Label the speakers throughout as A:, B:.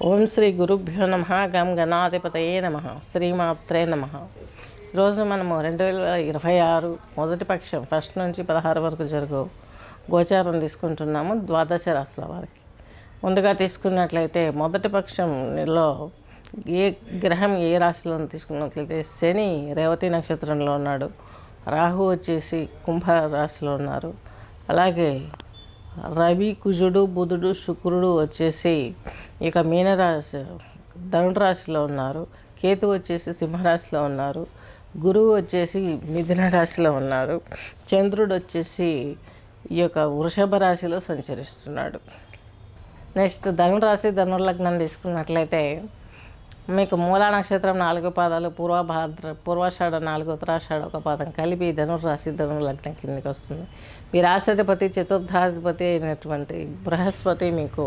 A: ఓం శ్రీ గురుభ్యో నమ గం గణాధిపతయే నమ శ్రీమాత్రే నమ. ఈరోజు మనము 2026 మొదటి పక్షం ఫస్ట్ నుంచి 16 వరకు జరుగు గోచారం తీసుకుంటున్నాము ద్వాదశ రాశుల వారికి. ముందుగా తీసుకున్నట్లయితే మొదటి పక్షంలో ఏ గ్రహం ఏ రాశిలో తీసుకున్నట్లయితే శని రేవతి నక్షత్రంలో ఉన్నాడు, రాహు వచ్చేసి కుంభ రాశిలో ఉన్నారు, అలాగే రవి కుజుడు బుధుడు శుక్రుడు వచ్చేసి ఇక మీనరాశి ధనుడు రాశిలో ఉన్నారు, కేతు వచ్చేసి సింహరాశిలో ఉన్నారు, గురువు వచ్చేసి మిథున రాశిలో ఉన్నారు, చంద్రుడు వచ్చేసి ఈ యొక్క వృషభ రాశిలో సంచరిస్తున్నాడు. నెక్స్ట్ ధనురాశి ధనుర్లగ్నం తీసుకున్నట్లయితే మీకు మూలా నక్షత్రం 4 పాదాలు, పూర్వాషాఢ 4, ఉత్తరాషాఢ 1 పాదం కలిపి ధనుర్రాశి ధనుర్లగ్నం కిందకి వస్తుంది. మీ రాశాధిపతి చతుర్థాధిపతి అయినటువంటి బృహస్పతి మీకు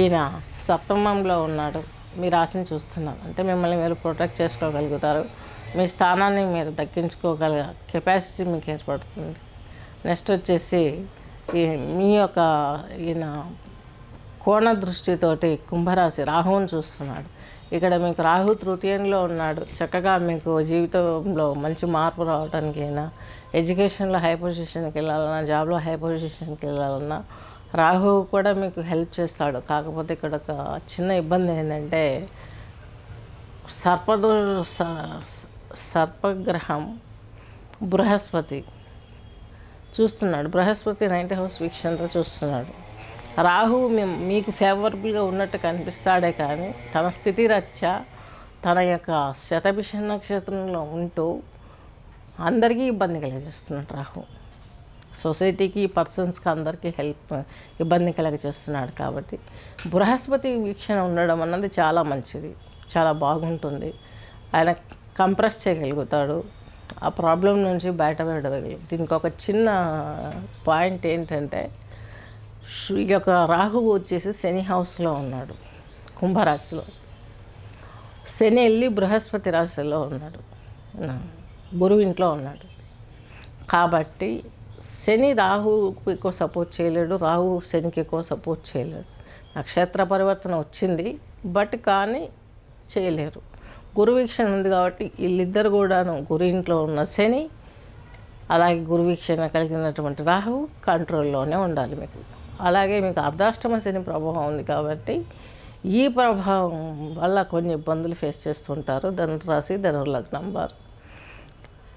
A: ఈయన సప్తమంలో ఉన్నాడు. మీ రాశిని చూస్తున్నారు అంటే మిమ్మల్ని మీరు ప్రొటెక్ట్ చేసుకోగలుగుతారు, మీ స్థానాన్ని మీరు దక్కించుకోగల కెపాసిటీ మీకు ఏర్పడుతుంది. నెక్స్ట్ వచ్చేసి మీ యొక్క ఈయన కోణ దృష్టితోటి కుంభరాశి రాహువుని చూస్తున్నాడు. ఇక్కడ మీకు రాహు తృతీయంలో ఉన్నాడు. చక్కగా మీకు జీవితంలో మంచి మార్పు రావడానికి అయినా, ఎడ్యుకేషన్లో హై పొజిషన్కి వెళ్ళాలన్నా, జాబ్లో హై పొజిషన్కి వెళ్ళాలన్నా రాహు కూడా మీకు హెల్ప్ చేస్తాడు. కాకపోతే ఇక్కడ ఒక చిన్న ఇబ్బంది ఏంటంటే సర్పగ్రహం బృహస్పతి చూస్తున్నాడు. బృహస్పతి 9th హౌస్ వీక్షణతో చూస్తున్నాడు. రాహు మీకు ఫేవరబుల్గా ఉన్నట్టు కనిపిస్తాడే కానీ తన స్థితి రచ్చ తన యొక్క శతభిష నక్షత్రంలో ఉంటూ అందరికీ ఇబ్బంది కలిగజేస్తున్నాడు. రాహు సొసైటీకి, పర్సన్స్కి అందరికీ ఇబ్బంది కలిగజేస్తున్నాడు. కాబట్టి బృహస్పతి వీక్షణ ఉండడం అన్నది చాలా మంచిది, చాలా బాగుంటుంది. ఆయన కంప్రెస్ చేయగలుగుతాడు, ఆ ప్రాబ్లం నుంచి బయటపడగలరు. దీనికి ఒక చిన్న పాయింట్ ఏంటంటే ఈ యొక్క రాహువు వచ్చేసి శని హౌస్లో ఉన్నాడు, కుంభరాశిలో. శని వెళ్ళి బృహస్పతి రాశిలో ఉన్నాడు, గురువు ఇంట్లో ఉన్నాడు. కాబట్టి శని రాహువుకి ఎక్కువ సపోర్ట్ చేయలేడు, రాహు శనికి ఎక్కువ సపోర్ట్ చేయలేడు. నక్షత్ర పరివర్తన వచ్చింది బట్ కానీ చేయలేరు. గురు వీక్షణ ఉంది కాబట్టి వీళ్ళిద్దరు కూడాను గురు ఇంట్లో ఉన్న శని అలాగే గురు వీక్షణ కలిగినటువంటి రాహువు కంట్రోల్లోనే ఉండాలి మీకు. అలాగే మీకు అర్ధాష్టమ శని ప్రభావం ఉంది కాబట్టి ఈ ప్రభావం వల్ల కొన్ని ఇబ్బందులు ఫేస్ చేస్తుంటారు ధనురాశి ధనుర్లగ్నం వారు.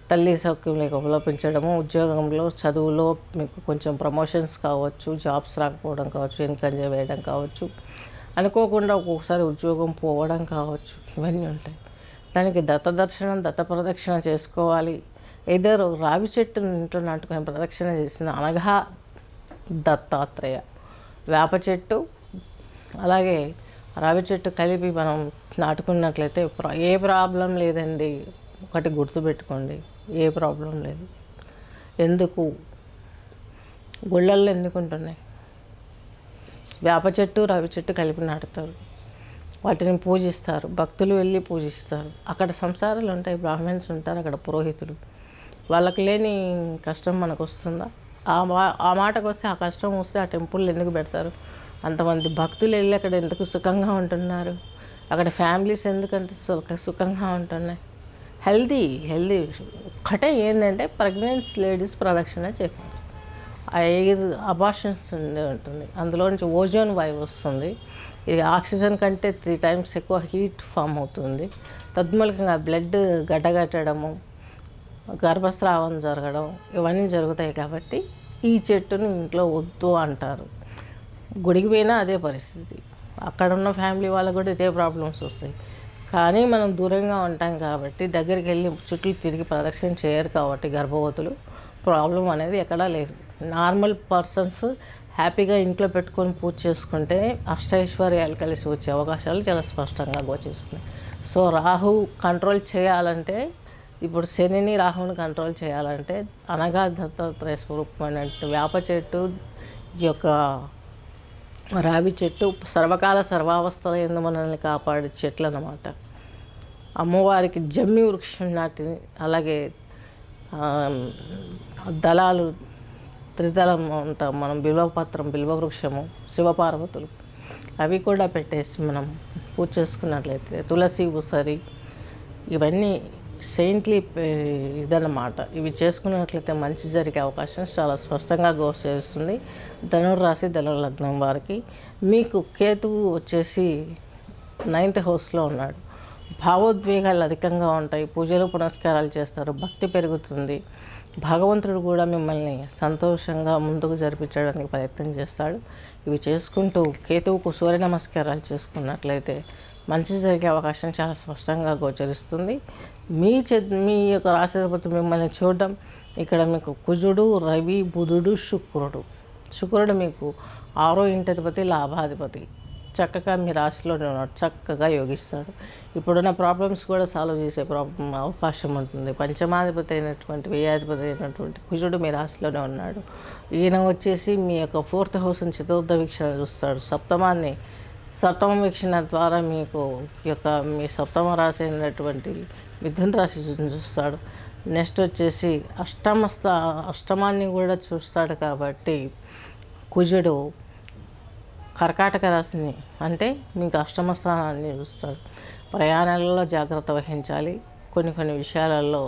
A: తల్లి సౌఖ్యం లోపించడము, ఉద్యోగంలో చదువులో మీకు కొంచెం ప్రమోషన్స్ కావచ్చు, జాబ్స్ రాకపోవడం కావచ్చు, ఎన్కరేజ్ వేయడం కావచ్చు, అనుకోకుండా ఒక్కొక్కసారి ఉద్యోగం పోవడం కావచ్చు, ఇవన్నీ ఉంటాయి. దానికి దత్తదర్శనం దత్త ప్రదక్షిణ చేసుకోవాలి. ఏదో రావి చెట్టును ఇంట్లో నాటుకునే ప్రదక్షిణ చేసిన అనగా దత్తాత్రేయ, వేప చెట్టు అలాగే రావి చెట్టు కలిపి మనం నాటుకున్నట్లయితే ఏ ప్రాబ్లం లేదండి. ఒకటి గుర్తుపెట్టుకోండి, ఏ ప్రాబ్లం లేదు. ఎందుకు గుళ్ళల్లో ఎందుకు ఉంటున్నాయి? వేప చెట్టు రావి చెట్టు కలిపి నాటుతారు, వాటిని పూజిస్తారు, భక్తులు వెళ్ళి పూజిస్తారు. అక్కడ సంసారాలు ఉంటాయి, బ్రాహ్మణ్స్ ఉంటారు, అక్కడ పురోహితులు. వాళ్ళకి లేని కష్టం మనకు వస్తుందా? ఆ మాటకు వస్తే ఆ కష్టం వస్తే ఆ టెంపుల్ ఎందుకు పెడతారు? అంతమంది భక్తులు వెళ్ళి అక్కడ ఎందుకు సుఖంగా ఉంటున్నారు? అక్కడ ఫ్యామిలీస్ ఎందుకు అంత సుఖంగా ఉంటున్నాయి? హెల్దీ ఒక్కటే ఏంటంటే ప్రెగ్నెన్సీ లేడీస్ ప్రదక్షిణ చేయకూడదు. ఎయిర్ అబార్షన్స్ ఉంటుంది, అందులో నుంచి ఓజోన్ వాయువు వస్తుంది. ఇది ఆక్సిజన్ కంటే 3 times ఎక్కువ హీట్ ఫామ్ అవుతుంది. తద్మూలకంగా బ్లడ్ గడ్డగట్టడము, గర్భస్రావం జరగడం ఇవన్నీ జరుగుతాయి. కాబట్టి ఈ చెట్టును ఇంట్లో వద్దు అంటారు. గుడికి పోయినా అదే పరిస్థితి, అక్కడ ఉన్న ఫ్యామిలీ వాళ్ళకు కూడా ఇదే ప్రాబ్లమ్స్ వస్తాయి. కానీ మనం దూరంగా ఉంటాం కాబట్టి దగ్గరికి వెళ్ళి చుట్టూ తిరిగి ప్రదక్షిణ చేయరు కాబట్టి గర్భవతులు ప్రాబ్లం అనేది ఎక్కడా లేదు. నార్మల్ పర్సన్స్ హ్యాపీగా ఇంట్లో పెట్టుకొని పూజ చేసుకుంటే అష్టైశ్వర్యాలు కలిసి వచ్చే అవకాశాలు చాలా స్పష్టంగా గోచరిస్తున్నాయి. సో రాహు కంట్రోల్ చేయాలంటే, ఇప్పుడు శనిని రాహుని కంట్రోల్ చేయాలంటే అనగా దత్తాత్రేయ స్వరూపమైన వేప చెట్టు, ఈ యొక్క రావి చెట్టు సర్వకాల సర్వావస్థల యందు మనల్ని కాపాడే చెట్లు అన్నమాట. అమ్మవారికి జమ్మి వృక్షం నాటిని, అలాగే దళాలు త్రిదళం ఉంటాం మనం, బిల్వపత్రం బిల్వవృక్షము, శివపార్వతులు అవి కూడా పెట్టేసి మనం పూజ చేసుకున్నట్లయితే తులసి ఉసరి ఇవన్నీ సెయింట్లీ ఇదన్నమాట. ఇవి చేసుకున్నట్లయితే మంచి జరిగే అవకాశం చాలా స్పష్టంగా గోచరిస్తుంది. ధనుర్రాశి ధనుర్లగ్నం వారికి మీకు కేతువు వచ్చేసి 9th హౌస్లో ఉన్నాడు. భావోద్వేగాలు అధికంగా ఉంటాయి. పూజలు పునస్కారాలు చేస్తారు. భక్తి పెరుగుతుంది. భగవంతుడు కూడా మిమ్మల్ని సంతోషంగా ముందుకు జరిపించడానికి ప్రయత్నం చేస్తాడు. ఇవి చేసుకుంటూ కేతువుకు సూర్య నమస్కారాలు చేసుకున్నట్లయితే మంచి జరిగే అవకాశం చాలా స్పష్టంగా గోచరిస్తుంది. మీ యొక్క రాశిపతి మిమ్మల్ని చూడడం ఇక్కడ మీకు కుజుడు, రవి, బుధుడు, శుక్రుడు మీకు 6వ ఇంటధిపతి, లాభాధిపతి చక్కగా మీ రాశిలోనే ఉన్నాడు. చక్కగా యోగిస్తాడు. ఇప్పుడున్న ప్రాబ్లమ్స్ కూడా సాల్వ్ చేసే అవకాశం ఉంటుంది. పంచమాధిపతి అయినటువంటి, వ్యయాధిపతి అయినటువంటి కుజుడు మీ రాశిలోనే ఉన్నాడు. ఈయన వచ్చేసి మీ యొక్క 4th హౌస్ని చతుర్థ వీక్షణ చూస్తాడు. సప్తమ వీక్షణ ద్వారా మీకు మీ సప్తమ రాశి అయినటువంటి మిథున రాశి చూస్తాడు. నెక్స్ట్ వచ్చేసి అష్టమాన్ని కూడా చూస్తాడు. కాబట్టి కుజుడు కర్కాటక రాశిని అంటే మీకు అష్టమ స్థానాన్ని చూస్తాడు. ప్రయాణాలలో జాగ్రత్త వహించాలి. కొన్ని విషయాలలో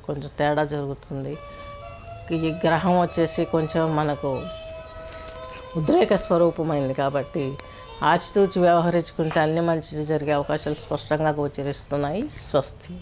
A: కొంచెం తేడా జరుగుతుంది. ఈ గ్రహం వచ్చేసి కొంచెం మనకు ఉద్రేక స్వరూపమైంది కాబట్టి ఆచితూచి వ్యవహరించుకుంటే అన్ని మంచి జరిగే అవకాశాలు స్పష్టంగా గోచరిస్తున్నాయి. స్వస్తి.